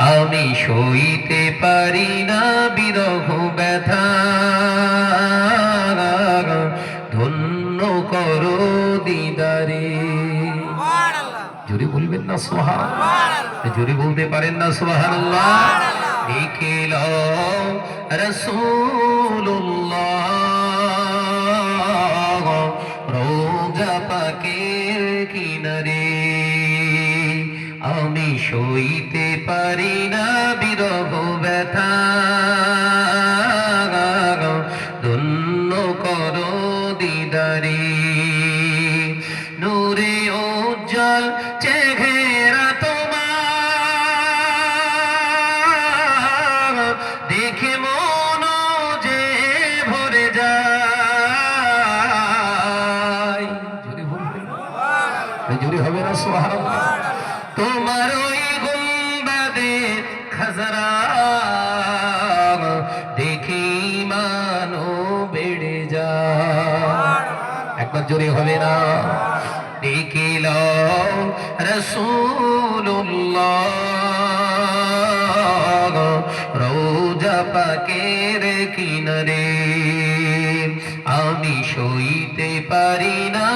আমি সইতে পারি না বিরহ ব্যথা, ধন্য করো দিদারে। জোরে বলবেন না সুবহানাল্লাহ? জোরে বলতে পারেন না সুবহানাল্লাহ? দেখে লও রাসূলুল্লাহ রওজা পাকের কিনারে। আমি সইতে পারি না বিরহ ব্যথা, ধন্য করো দিদারে। নূরে উজ্জ্বল চেহারা তোমার, দেখে মন যে ভরে যায়। জোরে বলবেন, জোরে হবে না সুবহানাল্লাহ? তোমার ওই গুম্বাদে খাজরা দেখি মানো বেড়ে যায়। একবার জোরে হবে না? দেখিল রাসূলুল্লাহ রওজা পাকের কিনারে। আমি সইতে পারি না